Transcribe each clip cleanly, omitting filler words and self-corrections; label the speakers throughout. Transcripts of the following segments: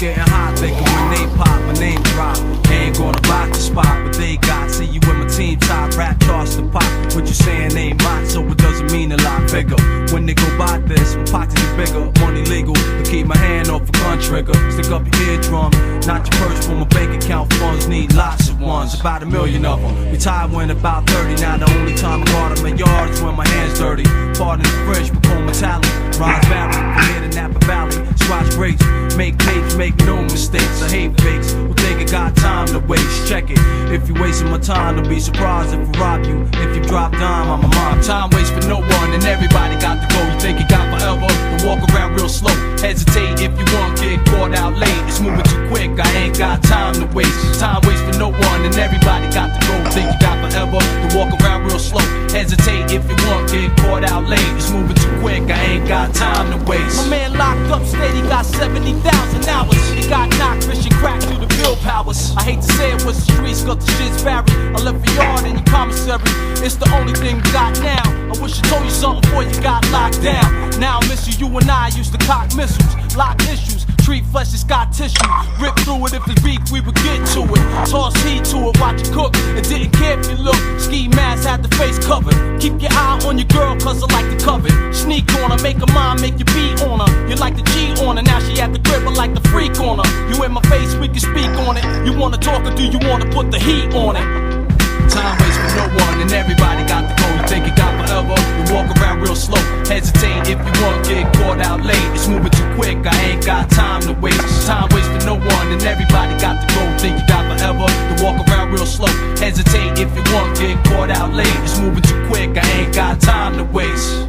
Speaker 1: getting hot, thinking when they pop, my name drop. They ain't gonna rock the spot, but they got. See you with my team top, rap charts to pop. What you saying ain't right, so it doesn't mean a lot bigger. When they go by this, my pockets is bigger. Money legal, to keep my hand off a gun trigger. Stick up your eardrum, not your purse for my bank account funds. Need lots of ones, about 1 million of them. Retired when about 30, now the only time I guard in my yard is when my hands dirty. Part in the fridge, become metallic. Rhymes vary, from here to Napa Valley. Scratch breaks, make tapes, make no mistakes. I hate fakes, who think it got time to waste. Check it, if you wasting my time, don't be surprised if I rob you. If you drop dime, I'm a mob. Time waits for no one, and everybody got to go. You think you got forever, to walk around real slow. Hesitate if you want, get caught out late. It's moving too quick, I ain't got time to waste. Time waits for no one, and everybody got to go. Think you got forever, to walk around real slow. Hesitate if you want, get caught out late. It's moving too quick, I ain't got time to waste.
Speaker 2: My man locked up, steady, got 70,000 hours. He got knocked, Christian crack through the bill powers. I hate to say it was the streets, cause the shit's buried. I left a yard in your commissary, it's the only thing we got now. I wish I told you something before you got locked down. Now I miss you, you and I used to cock missiles, lock issues, treat flesh as scar tissue. Rip through it if it's beef, we would get to it. Toss heat to it, watch it cook, and didn't care if you look. Ski mask had the face covered. Keep your eye on your girl, cause I like to covet. Sneak on her, make her mind, make you beat on her. You like to cheat on her, now she at the crib, I like the freak on her. You in my face, we can speak on it. You wanna talk or do you wanna put the heat on it?
Speaker 1: Time waits for no one, and everybody got to go. You think you got forever, you walk around real slow. Hesitate if you want, get caught out late. It's moving too quick, I ain't got time to waste. Time waits for no one, and everybody got to go. Think you got forever, to walk around real slow. Hesitate if you want, get caught out late. It's moving too quick, I ain't got time to waste.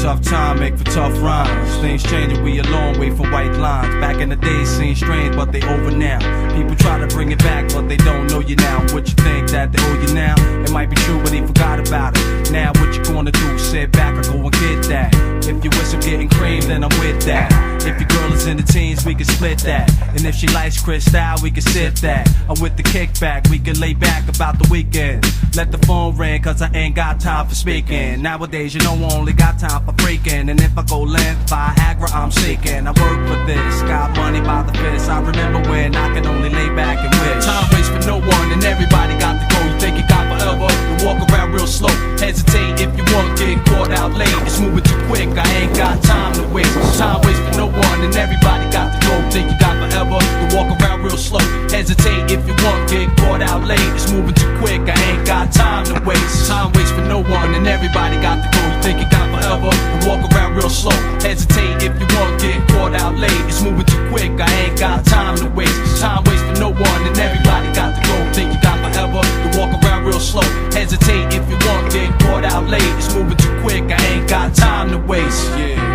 Speaker 1: Tough time make for tough rhymes. Things changing, we a long way from white lines. Back in the days seemed strange, but they over now. People try to bring it back, but they don't know you now. What you think that they owe you now? It might be true, but they forgot about it. Now what you gonna do? Sit back or go and get that. If you wish I'm getting cream, then I'm with that. If your girl is in the teens, we can split that. And if she likes Cristal, we can sip that. I'm with the kickback, we can lay back about the weekend. Let the phone ring, cause I ain't got time for speaking. Nowadays, you know I only got time for freaking. And if I go length, Viagra, I'm seeking. I work for this, got money by the fist. I remember when I could only lay back and wish. Time waits for no one, and everybody got to go. You think you got forever, you walk around real slow. Hesitate if you want, get caught out late. It's moving too quick, I ain't got time to waste. Time waits for no one, and everybody got to go. Think you got forever, you walk around real slow. Hesitate if you want, get caught out late. It's moving too quick, I ain't got time to waste. Time waits for no one, and everybody got to go. You think you got forever, you walk around real slow. Hesitate if you want, get caught out late. It's moving too quick, I ain't got time to waste. Time waits for no one, and everybody got to go. Think you got forever, you walk around real slow. Hesitate if you want, get caught out late. It's moving too quick, I ain't got time to waste. Yeah.